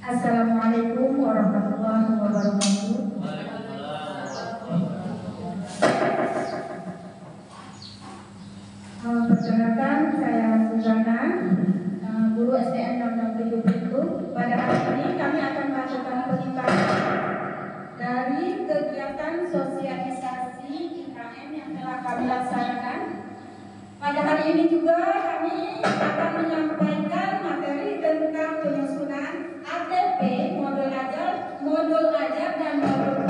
Assalamualaikum warahmatullahi wabarakatuh. Perkenalkan, saya Suzana, guru SDN Negeri Belitung. Pada hari ini kami akan melakukan penyimpanan dari kegiatan sosialisasi IKM yang telah kami laksanakan. Pada hari ini juga kami akan menyampaikan materi tentang penyusunan ATP, modul ajar dan modul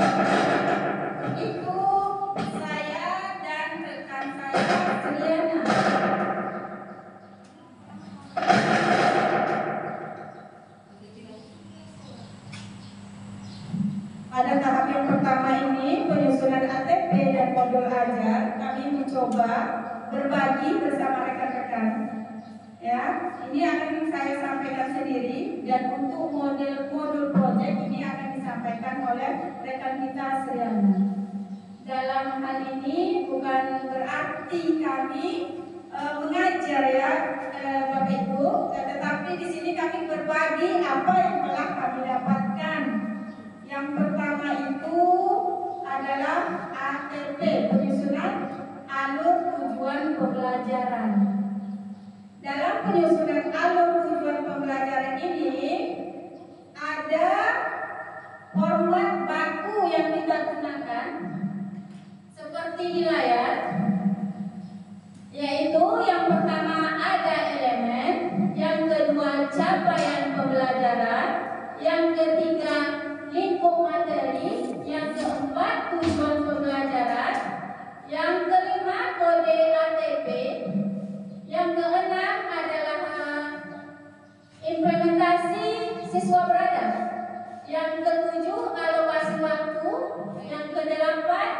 itu saya dan rekan saya Juliana. Pada tahap yang pertama ini, penyusunan ATP dan modul ajar, kami mencoba berbagi bersama rekan-rekan. Ya, ini akan saya sampaikan sendiri, dan untuk modul project ini akan disampaikan oleh rekan kita Sriana. Dalam hal ini bukan berarti kami mengajar ya Bapak Ibu, tetapi di sini kami berbagi apa yang telah kami dapatkan. Yang pertama itu adalah ATP, penyusunan alur tujuan pembelajaran. Dalam penyusunan alur tujuan pembelajaran ini ada format baku yang kita gunakan seperti di layar, yaitu yang pertama ada elemen, yang kedua capaian pembelajaran, yang ketiga lingkup materi, yang keempat tujuan pembelajaran, yang kelima kode ATP, yang keenam adalah implementasi siswa beradab, yang ketujuh alokasi waktu, yang kedelapan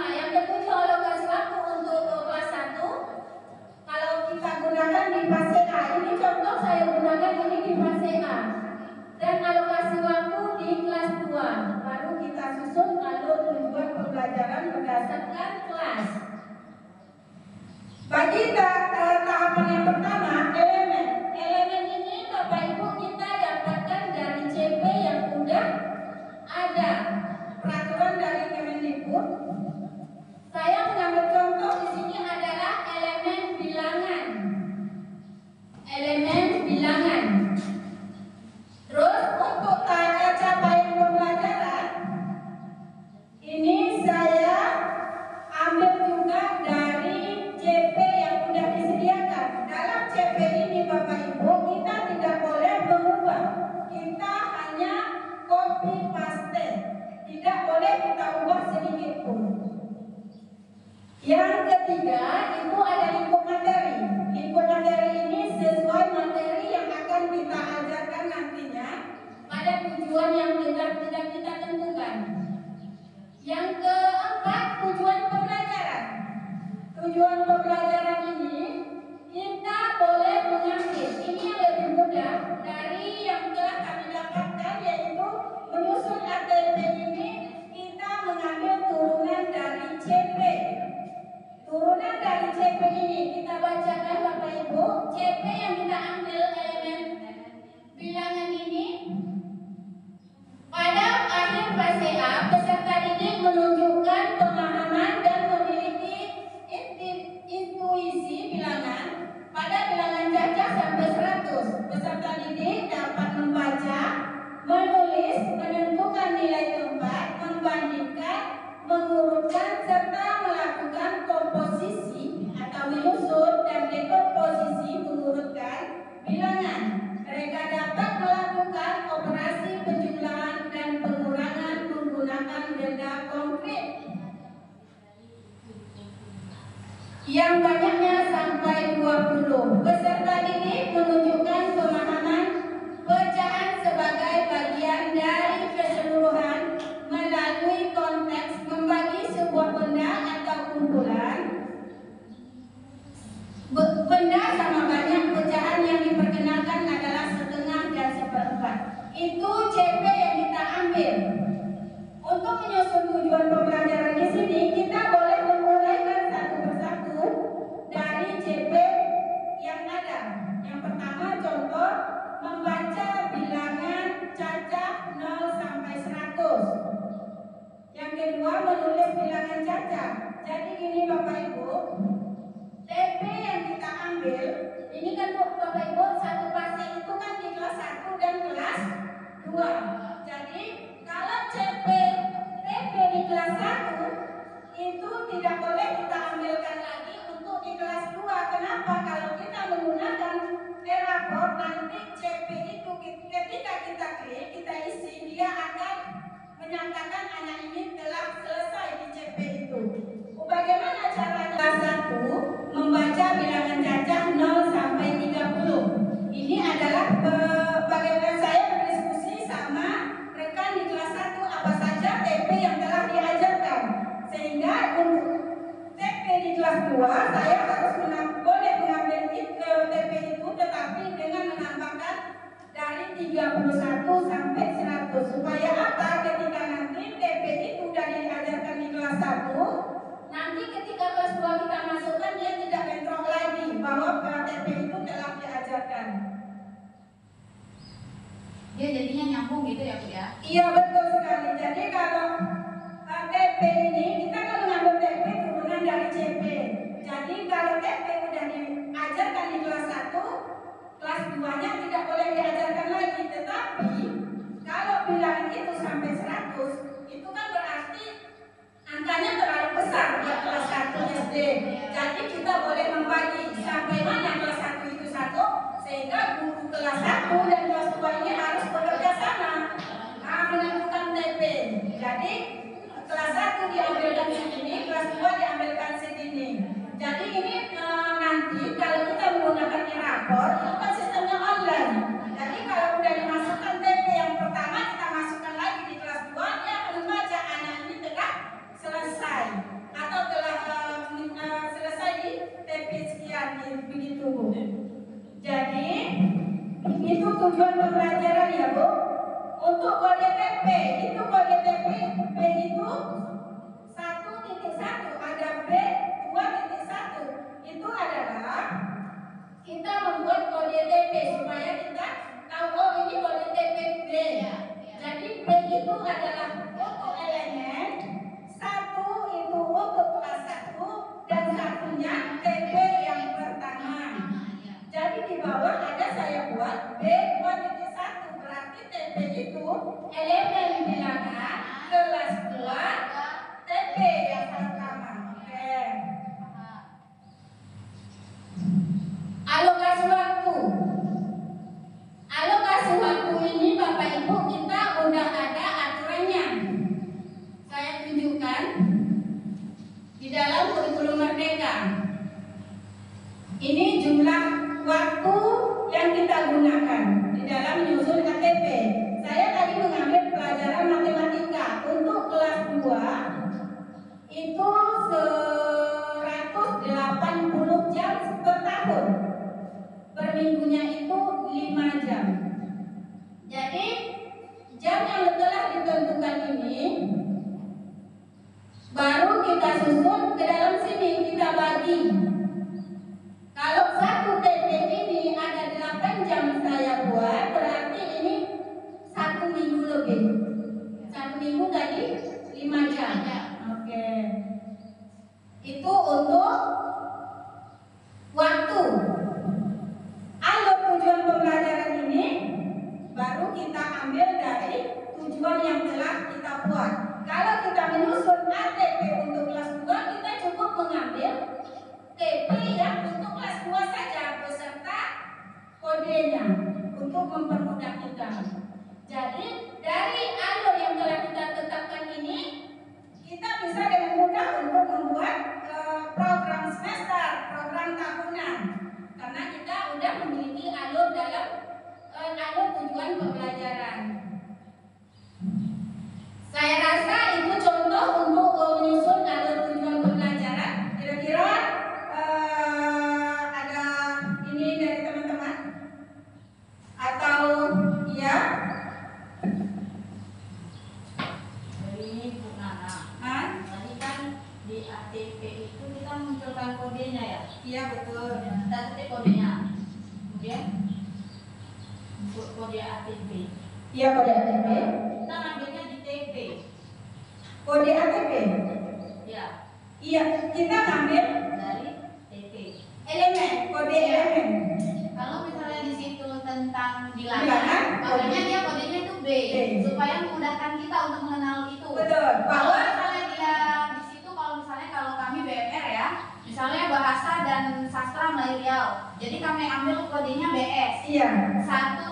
yang ketujuh alokasi waktu untuk kelas 1. Kalau kita gunakan di fase A, ini contoh saya gunakan ini di fase A, dan alokasi waktu di kelas 2. Baru kita susun alur tujuan pembelajaran berdasarkan kelas. Bagi tahapan yang pertama, elemen ini Bapak Ibu kita dapatkan dari CP yang sudah ada, peraturan dari Kemendikbud. Saya mengambil contoh di sini adalah elemen bilangan. Terus untuk capaian pembelajaran ini saya ambil juga dari CP yang sudah disediakan. Dalam CP ini Bapak Ibu kita tidak boleh mengubah, kita hanya copy paste, tidak boleh kita ubah sedikit pun. Yang ketiga itu ada lingkup materi. Lingkup materi ini sesuai materi yang akan kita ajarkan nantinya pada tujuan yang tidak kita tentukan. Yang keempat, tujuan pembelajaran. Tujuan pembelajaran ini kita boleh mengambil, ini yang lebih mudah dari yang telah kami dapatkan, yaitu menyusun ATP ini kita mengambil turunan dari CP. Turunan dari CP ini kita bacakan Bapak Ibu. CP yang kita ambil elemen bilangan ini, pada akhir fase A peserta didik menunjukkan pemahaman dan memiliki intuisi bilangan pada bilangan cacah sampai 100. Peserta didik dapat membaca, menulis, menentukan nilai tempat, membandingkan, mengurutkan, serta melakukan komposisi atau menyusun dan dekomposisi mengurutkan bilangan. Mereka dapat melakukan operasi penjumlahan dan pengurangan menggunakan benda konkret yang banyaknya sampai 20. Peserta didik menunjukkan pemahaman pecahan sebagai bagian dari keseluruhan melalui konteks membagi sebuah benda atau kumpulan benda sama banyak. Pecahan yang diperkenalkan adalah setengah dan seperempat. Itu CP yang kita ambil. Untuk menyusun tujuan pembelajaran di sini kita boleh menguraikan satu persatu dari CP yang ada. Yang pertama contoh membaca bilangan Ini kan Bapak Ibu, satu pasien itu kan di kelas 1 dan kelas 2. Jadi kalau TP di kelas 1 itu tidak boleh kita ambilkan lagi untuk di kelas 2. Kenapa? Kalau kita menggunakan e-rapor, nanti CP itu ketika kita klik, kita isi, dia akan menyatakan anak ini telah selesai di CP itu. Bagaimana caranya? Kelas 1 membaca bilangan cacah 0 sampai 30. Ini adalah bagaimana saya berdiskusi sama rekan di kelas 1 apa saja TP yang telah diajarkan. Sehingga untuk TP di kelas 2 saya harus boleh mengambil TP itu, tetapi dengan menambahkan dari 31 sampai 100. Supaya apa? Ketika nanti TP itu sudah diajarkan di kelas 1, nanti ketika kelas 2 kita masukkan, dia tidak bentrok lagi bahwa TP itu telah diajarkan. Dia jadinya nyambung gitu ya Bu ya? Iya betul sekali. Jadi kalau TP ini kita kan mengambil TP turunan dari CP. Jadi kalau TP udah diajarkan di kelas 1, kelas 2-nya tidak boleh diajarkan lagi. Tetapi kalau bilangan itu sampai 100, itu kan berarti angkanya terlalu besar buat kelas 1 SD. Jadi kita boleh membagi sampai mana kelas 1 itu 1, sehingga guru kelas 1 dan kelas 2 ini harus bekerja sama menentukan TP. Jadi kelas 1 diambilkan segini, kelas 2 diambilkan segini. Jadi ini nanti kalau kita menggunakan e-rapor, itu kan sistemnya online. Jadi kalau sudah dimasukkan TP yang pertama, kita masukkan lagi di kelas 2, dia akan membaca anak ini telah selesai atau telah selesai di TP sekian, begitu Bu. Jadi itu tujuan pembelajaran ya Bu. Untuk kode TP, itu kode TP B itu 1.1, ada B 2.1. Itu adalah kita membuat kode TP supaya kita tahu, oh ini kode TP B. Jadi B itu adalah untuk elemen, 1 itu untuk kelas 1, dan satunya TP yang pertama. Jadi di bawah ada saya buat B 2.1, berarti TP itu elemen bilangan kelas 2 TP yang pertama. Oke. Alokasi waktu. Alokasi waktu ini Bapak Ibu kita udah ada aturannya. Saya tunjukkan di dalam kurikulum Merdeka. Ini jumlah waktu yang kita gunakan di dalam menyusun KTP. Saya tadi mengambil pelajaran matematika untuk kelas 2 itu 180 jam per tahun. Per minggunya itu 5 jam. Jadi jam yang telah ditentukan ini baru kita susun ke dalam sini, kita bagi. Kalau satu TP ini ada 8 jam saya buat, berarti ini 1 minggu lebih. 1 minggu tadi 5 jam. Oke. Itu untuk waktu. Alur tujuan pembelajaran ini baru kita ambil dari tujuan yang telah kita buat. Kalau kita menyusun ATP untuk kelas 2, kita cukup mengambil TP yang untuk kelas 2 saja beserta kodenya untuk mempermudah kita. Jadi dari alur yang telah kita tetapkan ini, kita bisa dengan mudah untuk membuat program semester, program tahunan, karena kita sudah memiliki alur dalam alur tujuan pembelajaran. Saya rasa itu contoh untuk menyusun alur tujuan pembelajaran. Kira-kira ada ini dari teman-teman? Atau ya? Dari Bu Nana. Tadi kan di ATP itu kita munculkan kodenya ya? Iya betul. Kita ketik kodenya. Kemudian untuk kode ATP. Iya kode ATP. Kita ngambilnya di TP. Kode ATP. Ya. Iya, kita ngambil Dari TP. elemen, kode elemen. tentang bilangan, Bilangan, makanya dia kodenya itu B, B. supaya memudahkan kita untuk mengenal itu. Betul. Kalau misalnya dia di situ, kalau kami BMR ya, misalnya bahasa dan sastra Melayu Riau, jadi kami ambil kodenya BS. Iya. 1.1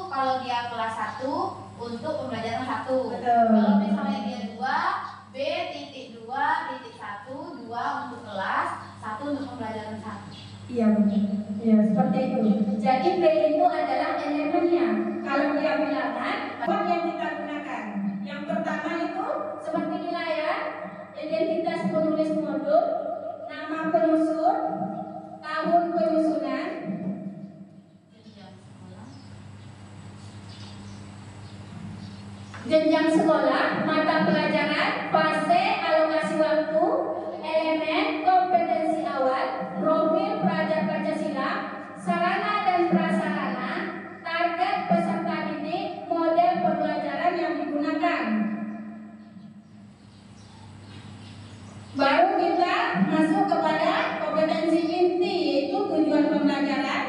kalau dia kelas 1 untuk pembelajaran 1. Betul. Kalau misalnya dia 2, B.2.1, 2 untuk kelas, 1 untuk pembelajaran 1. Iya betul. Iya seperti itu. Jadi B itu adalah elemennya. Kalau dia bilangan, apa yang kita gunakan? Yang pertama itu seperti di layar, identitas penulis modul, nama penyusun, tahun penyusunan, jenjang sekolah, mata pelajaran, fase, alokasi waktu, elemen, kompetensi awal, profil pelajar Pancasila, sarana dan prasarana, target peserta didik, model pembelajaran yang digunakan. Baru kita masuk kepada kompetensi inti, yaitu tujuan pembelajaran,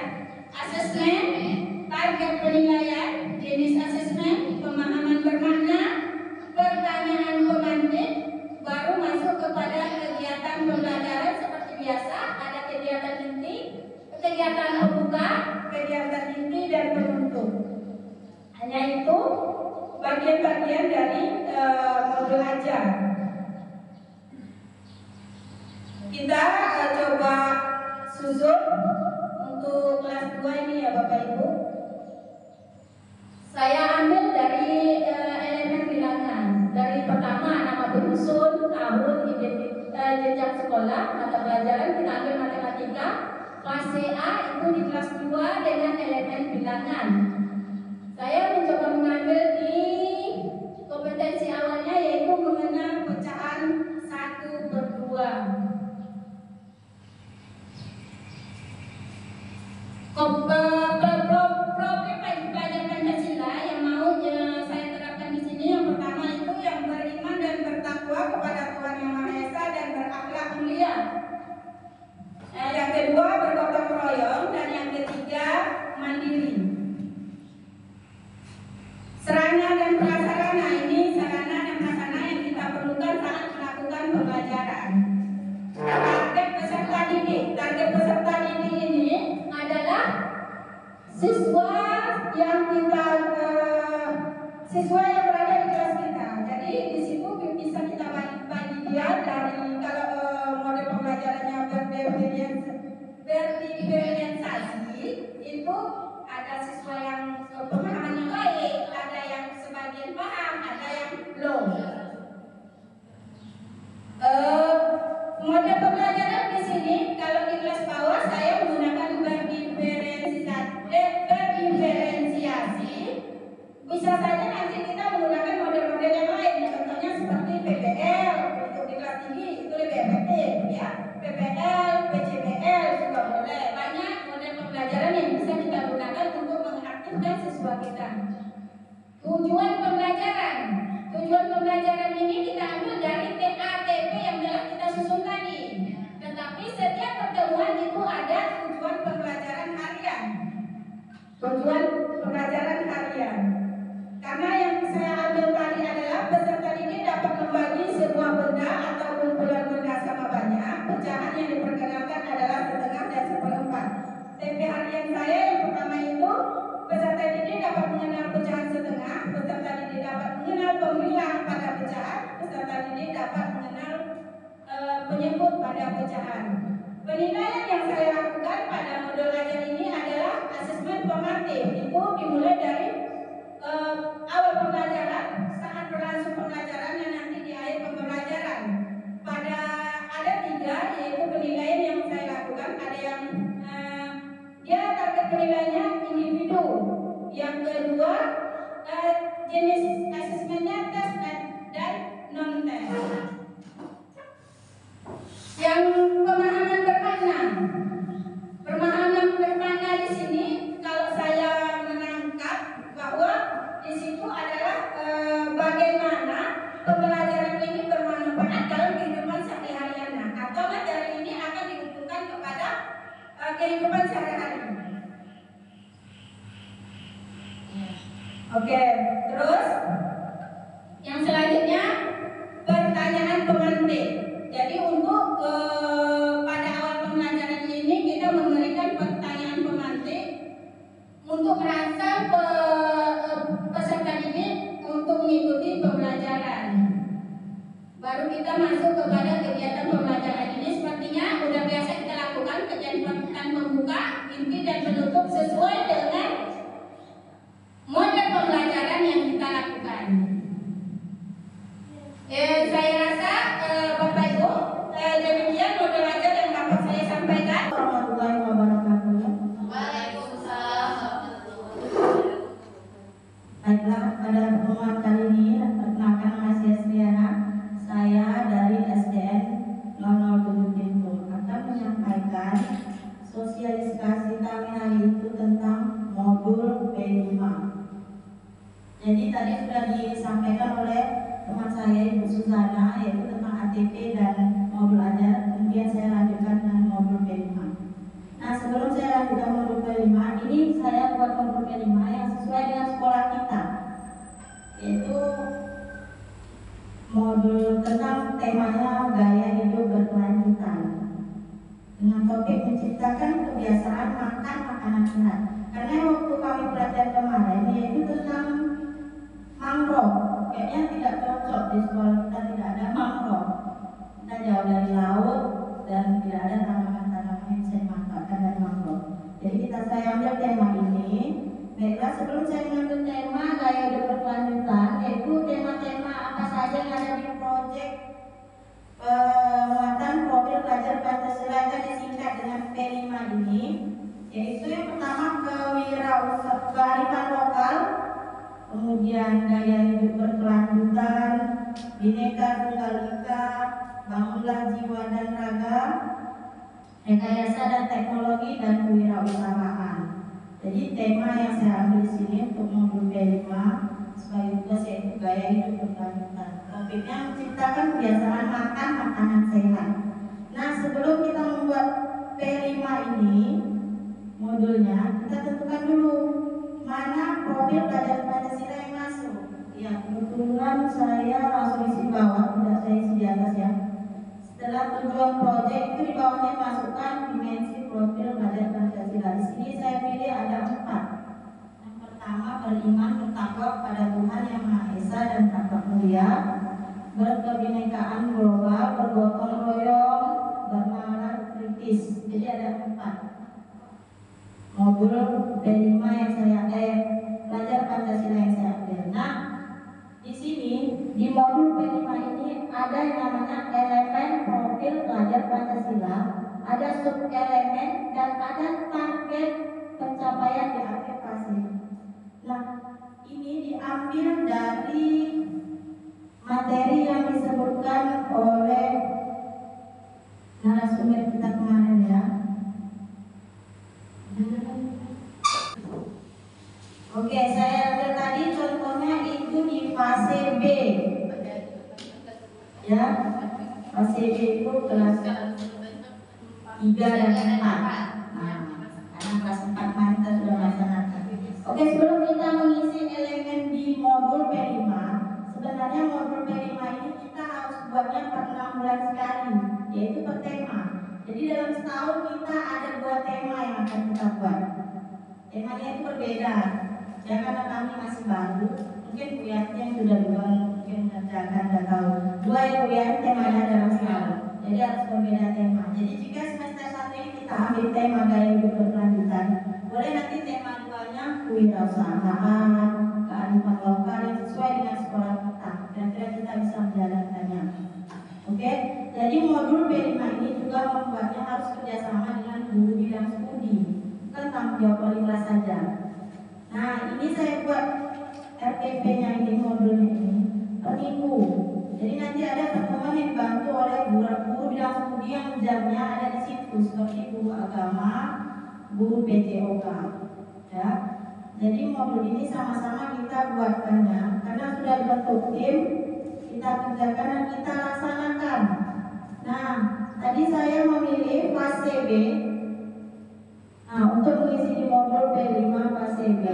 asesmen, target penilaian, jenis asesmen, pemahaman bermakna, pertanyaan pemantik. Baru masuk kepada kegiatan pembelajaran seperti biasa, ada kegiatan inti, kegiatan pembuka, kegiatan inti dan penutup. Hanya itu bagian-bagian dari modul ajar. Kita coba susun untuk kelas 2 ini ya Bapak Ibu. Saya ambil dari elemen bilangan. Dari pertama nama penyusun, tahun, identitas, jenjang sekolah, mata pelajaran kita ambil matematika. Fase A itu di kelas 2 dengan elemen bilangan. Saya mencoba mengambil di kompetensi awalnya yaitu mengenal pecahan 1/2. Problem pelajar Pancasila yang mau saya terapkan di sini, yang pertama itu yang beriman dan bertakwa kepada Tuhan Yang Maha Esa dan berakhlak mulia. Yang kedua bergotong royong dan yang ketiga mandiri. Sarana dan prasarana, ini sarana dan prasarana yang kita perlukan saat melakukan pembelajaran. Target peserta didik. Target peserta didik ini adalah siswa yang berada di kelas kita. Jadi di situ bisa kita bagi dia dari kalau model pembelajarannya berdifferensiasi itu ada siswa yang pemahamannya baik, ada yang sebagian paham, ada yang belum. Model pembelajaran di sini kalau di kelas bawah saya menggunakan berdifferensiasi. Bisa saja nanti kita menggunakan model-model yang lain, contohnya seperti PPL untuk di kelas tinggi itu lebih efektif ya. PPL, PCBL juga boleh. Banyak model pembelajaran yang bisa kita gunakan untuk mengaktifkan siswa kita. Tujuan pembelajaran ini kita ambil dari TATP yang telah kita susun tadi. Tetapi setiap pertemuan itu ada tujuan pembelajaran harian. Karena yang saya ambil tadi adalah peserta didik dapat membagi sebuah benda atau kumpulan benda sama banyak. Pecahan yang diperkenalkan adalah setengah dan 1/4. TP harian saya yang pertama itu peserta didik dapat mengenal pecahan setengah, peserta didik dapat mengenal pemilah pada pecahan, peserta didik dapat mengenal penyebut pada pecahan. Penilaian yang saya lakukan pada modul ajar ini adalah asesmen formatif. Itu dimulai dari awal pembelajaran, saat berlangsung pembelajaran dan nanti di akhir pembelajaran. Ada 3 yaitu penilaian yang saya lakukan. Ada yang dia target penilaiannya individu. Yang kedua jenis asesmennya tes dan non tes. Yang pemahaman bermakna di sini kalau saya menangkap bahwa di situ adalah bagaimana pembelajaran ini bermanfaat dalam kehidupan sehari-hari atau materi ini akan dihubungkan kepada kehidupan sehari-hari. Oke, terus yang selanjutnya pertanyaan pemantik. Jadi untuk pada awal pembelajaran ini kita memberikan pertanyaan pemantik untuk merangsang peserta didik untuk mengikuti pembelajaran. Baru kita masuk kepada kegiatan pembelajaran ini. Sepertinya udah biasa kita lakukan kegiatan pembuka, inti dan penutup sesuai dengan model pembelajaran yang kita lakukan. Saya rasa Bapak Ibu, demikian model ajar yang dapat saya sampaikan. Warahmatullahi wabarakatuh. Waalaikumsalam. Baiklah, pada pertemuan kali ini perkenalkan nama saya Sriana. Saya dari SDN 007 Bintung akan menyampaikan sosialisasi kami hari itu tentang modul B5. Jadi tadi sudah disampaikan oleh teman saya Ibu Suzana, yaitu tentang ATP dan modul ajar. Kemudian saya lanjutkan dengan modul B5. Nah, sebelum saya lanjutkan modul B5, ini saya buat modul B5 yang sesuai dengan sekolah kita, yaitu modul tentang temanya gaya hidup berkelanjutan dengan topik menciptakan kebiasaan makan makanan sehat. Karena waktu kami pelatihan kemarin yaitu tentang mangrove, kayaknya tidak cocok di sekolah kita, tidak ada mangrove. Kita jauh dari laut dan tidak ada tanaman-tanaman yang bisa dimanfaatkan dari mangrove. Jadi saya ambil tema ini. Baiklah, sebelum saya mengambil tema gaya hidup berkelanjutan, yaitu tema-tema apa saja yang ada di proyek muatan profil pelajar Pancasila yang disingkat dengan P5 ini, yaitu yang pertama kearifan lokal, kemudian gaya hidup berkelanjutan, Bhinneka Tunggal Ika, bangunlah jiwa dan raga, rekayasa dan teknologi, dan kewirausahaan. Jadi tema yang saya ambil di sini untuk modul B5 sebagai tugas yaitu gaya hidup berkelanjutan. Topiknya menciptakan kebiasaan makan makanan sehat. Nah, sebelum kita membuat P5 ini modulnya, kita tentukan dulu mana profil pelajar Pancasila yang masuk. Ya, kebetulan saya langsung isi bawah, tidak saya isi di atas ya. Setelah tujuan proyek itu di bawahnya masukkan dimensi profil pelajar Pancasila. Di sini saya pilih ada 4. Yang pertama, beriman bertakwa pada Tuhan Yang Maha Esa dan takwa mulia, berkebinekaan global, bergotong royong, bernalar kritis. Jadi ada 4 modul B5 yang saya pelajar Pancasila yang saya ambil. Nah, di sini di modul B5 ini ada yang namanya elemen profil pelajar Pancasila, ada sub-elemen dan ada target pencapaian di akhir fase. Nah, ini diambil dari materi yang disebutkan oleh narasumber kita kemarin ya. Oke, saya ambil tadi contohnya itu di fase B. Ya, fase B itu kelas 3 dan 4. Nah, karena kelas 4 kemarin kita sudah melaksanakan. Oke, sebelum kita mengisi elemen di modul P5, sebenarnya modul P5 ini kita harus buatnya per 6 bulan sekali, yaitu per tema. Jadi dalam setahun kita ada 2 tema yang akan kita buat. Temanya itu berbeda. Ya, karena kami masih baru, mungkin Bu Yanti yang sudah duluan mungkin mengerjakan dan tahu. 2 ya Bu Yanti temanya dalam setahun. Jadi harus berbeda tema. Jadi jika semester 1 ini kita ambil tema gaya hidup berkelanjutan, boleh nanti tema 2-nya kewirausahaan, kearifan lokal yang sesuai dengan sekolah kita. Kira-kira kita bisa menjalankannya. Oke, jadi modul B5 ini juga membuatnya harus kerjasama dengan guru bidang studi, bukan tanggung jawab wali kelas saja. Nah, ini saya buat RPP-nya ini, modulnya ini per minggu. Jadi nanti ada pertemuan yang dibantu oleh guru bidang studi yang jamnya ada di situ, seperti guru agama, guru PJOK. Ya, jadi modul ini sama-sama kita buatkannya, karena sudah dibentuk tim, kita kerjakan dan kita laksanakan. Nah, tadi saya memilih fase B. Nah, untuk mengisi di modul B5 fase B,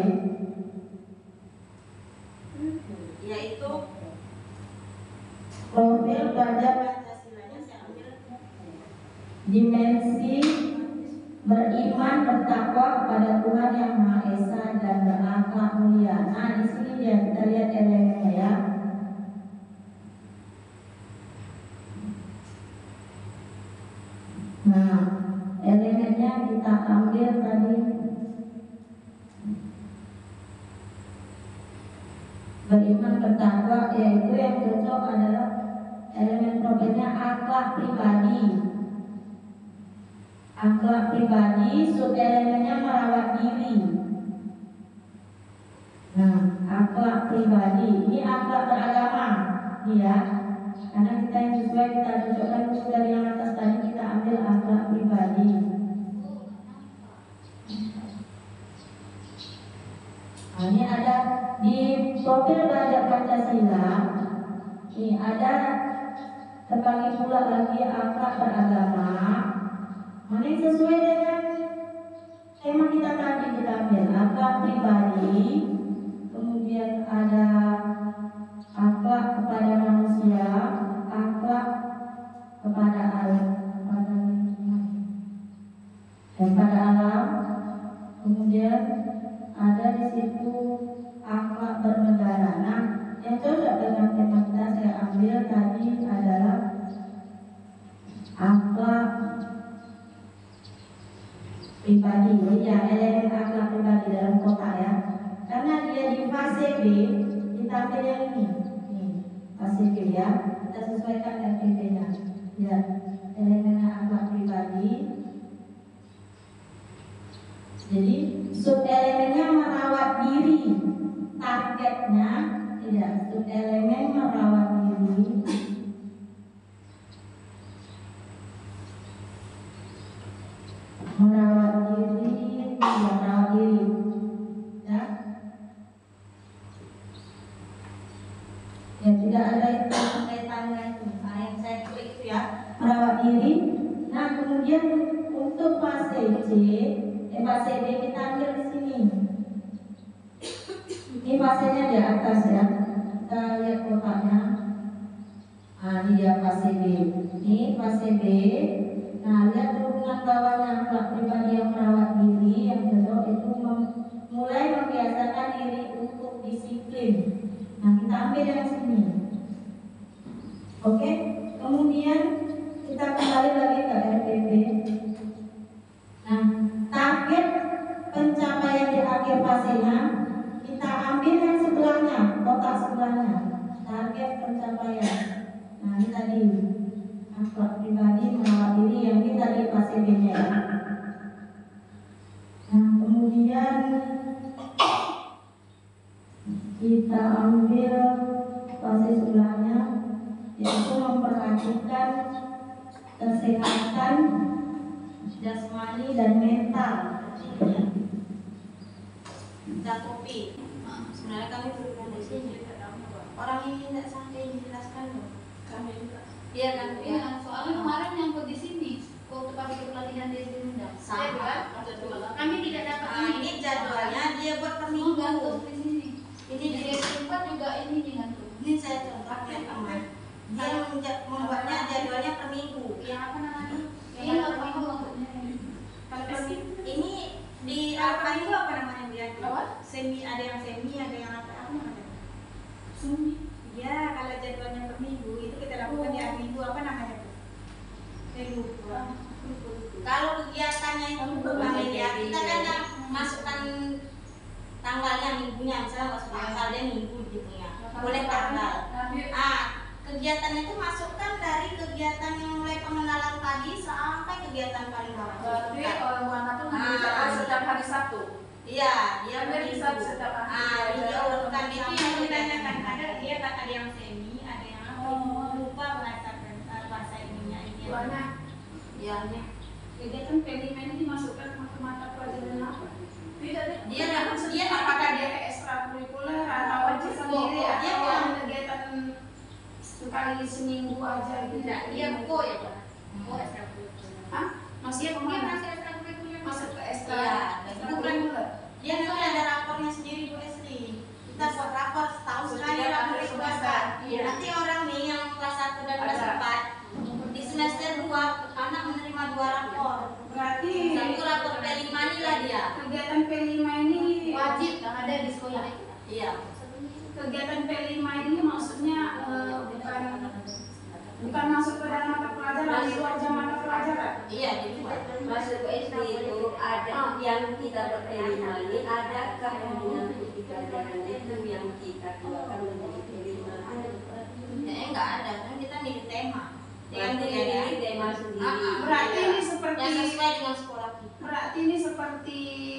Profil pelajar Pancasilanya saya ambil dimensi beriman bertakwa kepada Tuhan Yang Maha Esa dan berakhlak mulia. Nah, di sini dia kita lihat elemennya ya. Nah, elemennya kita ambil tadi beriman bertakwa, yaitu yang cocok adalah elemen profilnya akhlak pribadi. Akhlak pribadi, sub elemennya merawat diri. Nah, akhlak pribadi ini akhlak beragama, ya. Karena kita yang sesuai kita cocokkan dari yang atas tadi, kita ambil akhlak pribadi. Nah, ini ada di profil belajar Pancasila. Ini ada terbagi pula lagi akhlak beragama. Mana yang sesuai dengan tema kita tadi, kita ambil akhlak pribadi. Kemudian ada akhlak kepada manusia, akhlak kepada alam, kepada alam. Kemudian ada di situ akhlak bernegara. Nah, yang cocok dengan tema kita saya ambil tadi adalah akhlak pribadi. Ya, elemen akhlak pribadi dalam kotak ya. Karena dia di fase B, kita ambil yang ini. Nih, fase B ya. Kita sesuaikan RPP-nya. Ya, elemen akhlak pribadi. Jadi sub elemennya merawat diri. Targetnya tidak, sub elemen merawat diri. Merawat diri, merawat diri. Ya. Ya, tidak ada itu kaitannya itu. Nah, yang saya klik itu ya, merawat diri. Nah, kemudian untuk fase C, fase B kita ambil di sini. Ini fasenya di atas ya. Kita lihat kotaknya. Nah, ini dia fase B. Ini fase B. Nah, lihat hubungan bawahnya akhlak pribadi yang merawat diri, yang cocok itu mulai membiasakan diri untuk disiplin. Nah, kita ambil yang sini. Oke, kemudian kita kembali lagi ke RPP. Nah, target pencapaian di akhir fasenya kita ambil yang sebelahnya, kotak sebelahnya. Target pencapaian. Nah, ini tadi akhlak pribadi merawat diri yang kita di fase B-nya ya. Nah, kemudian kita ambil fase sebelahnya, yaitu memperhatikan kesehatan jasmani dan mental. Topi. Sebenarnya kami belum di sini. Orang ini tidak sampai menjelaskan loh. Kami juga. Iya kan? Iya, soalnya kemarin yang di sini waktu kami pelatihan di sini sama. Kami tidak dapat ini jadwalnya dia buat per minggu. gantung di sini. Ini Di S4 juga ini digantung. Ini saya contohnya teman. Dia membuatnya jadwalnya per minggu. Yang apa namanya? Iya, Iya, per minggu. maksudnya. Kalau per minggu ini di apa itu apa namanya dia? Apa? Semi, ada yang semi, ada yang apa namanya? Sumi. Ya, kalau jadwalnya per minggu itu kita lakukan di hari minggu, apa namanya tuh? Lupa. Kalau kegiatannya itu ya, kita kan masukkan tanggalnya minggunya, misalnya masuk tanggalnya minggu gitu ya. Boleh tanggal. Kegiatannya itu masukkan dari kegiatan yang mulai pengenalan tadi sampai kegiatan paling bawah. Berarti orang warna tuh mengerjakan setiap hari Sabtu. Iya, dia bisa setiap hari. Dia urutkan itu yang ditanyakan, ada yang semi, ada yang apa? Lupa bahasa ininya ini. Warna. Ya, ini. Kegiatan pelimen dimasukkan ke mata pelajaran apa? Tidak, Dia apakah dia ke ekstrakurikuler atau wajib sendiri ya? Dia kegiatan sekali seminggu aja gitu. Tidak, dia kok ya Pak. Oh, ekstrakurikuler. Hah? Masih Dia masih ekstrakurikuler. masuk ke ekstra. Iya, Ekstrakurikuler. Dia nanti ada rapornya sendiri Bu Esri. Kita buat rapor setahun sekali rapor dibuatkan. Iya. Nanti orang nih yang kelas 1 Iya. Kegiatan P5 ini maksudnya bukan masuk ke dalam mata pelajaran, di luar jam mata pelajaran. Iya, di luar. Masuk ke SD itu ada yang kita berterima ini, adakah yang menyangkut di pelajaran itu yang kita keluarkan menjadi terima? Enggak ada, kan kita milih tema. Yang ini tema sendiri. Berarti ini seperti yang sesuai dengan sekolah kita. Berarti ini seperti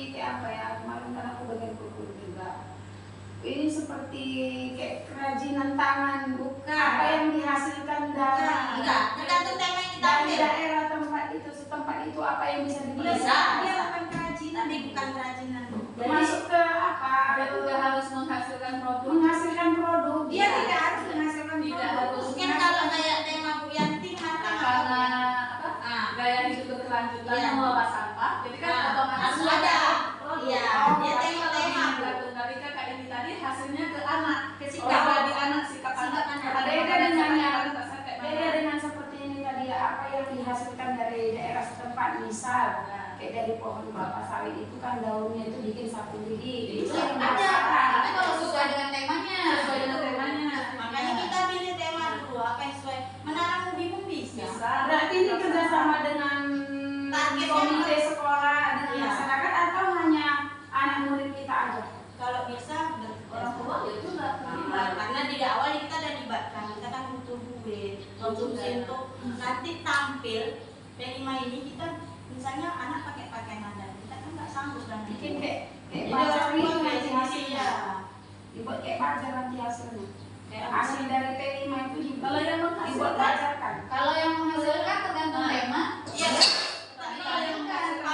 kayak apa ya? Kemarin kan aku dengar guru juga. Ini seperti kayak kerajinan tangan, bukan apa yang dihasilkan dari Enggak, tergantung tema yang kita dari ambil. daerah tempat itu apa yang bisa dibuat. Bisa. Dia lakukan kerajinan. Tapi bukan kerajinan. Masuk ke apa? Juga harus menghasilkan produk. Menghasilkan produk. Dia tidak harus menghasilkan Tidak produk. harus. Mungkin kalau kayak tema Bu Yanti mata Karena apa? Ah, Gaya hidup berkelanjutan Iya. mengelola sampah. Jadi kan Ah, otomatis harus ada. produk. Iya, dia Tapi tema-tema. kalau di tadi kakak ini tadi hasilnya ke anak, Ke sikap sikap. di anak, sikap anak. anak. Beda dengan yang sampai beda dengan seperti ini tadi apa yang dihasilkan dari daerah setempat, misal kayak dari pohon kelapa sawit itu kan daunnya itu bikin sapu lidi. Itu yang Ada. masalah. Tapi kalau sesuai dengan temanya. sesuai dengan temanya. Makanya kita pilih tema dulu apa yang sesuai. Menanam ubi pun bisa. Bisa. Berarti ini kerjasama dengan Targetnya komite sekolah dengan Iya. masyarakat atau hanya anak murid kita aja? Kalau bisa Orang tua ya juga. karena di awal kita udah libatkan, kita kan butuh duit konsumsi untuk nanti tampil P5 ini kita misalnya anak pakai pakaian adat, kita kan nggak sanggup dan Bikin kayak jadi pacar orang itu tua nanti kayak hasilnya. Dibuat kayak pacar nanti hasilnya. Hasil dari P5 itu Kalau yang dibuat menghasilkan, pacar kan. kalau yang menghasilkan tergantung tema. Iya. Tapi kalau yang menghasilkan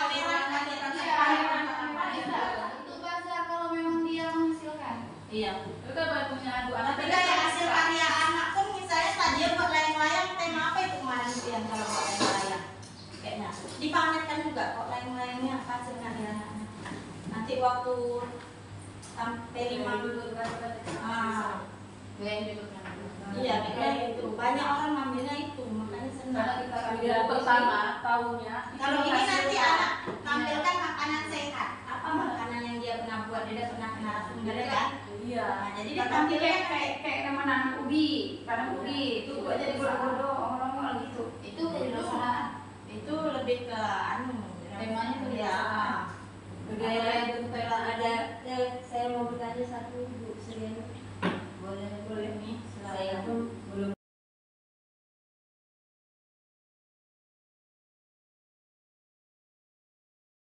Itu bazar kalau memang dia menghasilkan. iya. Itu kan banyak punya anak Tapi kayak hasil karya anak pun misalnya tadi dia buat layang-layang, tema apa itu kemarin itu yang kalau buat layang-layang kayaknya dipamerkan juga kok layang-layangnya hasil karya anak. Nanti waktu sampai 5 iya kayak itu banyak orang ngambilnya itu makanya senang. Karena kita ambil pertama tahunnya. Kalau ini nanti anak tampilkan makanan sehat, apa makanan yang dia pernah buat, dia pernah kena sumber kan? Iya. Nah, jadi Tapi ditampilkan kayak menanam ubi, tanam ubi, itu buat jadi bodoh-bodoh, ngomong-ngomong gitu. itu kewirausahaan. Itu lebih ke temanya tuh ya. Budaya ada. Saya mau bertanya satu Bu Srian. Boleh Nih.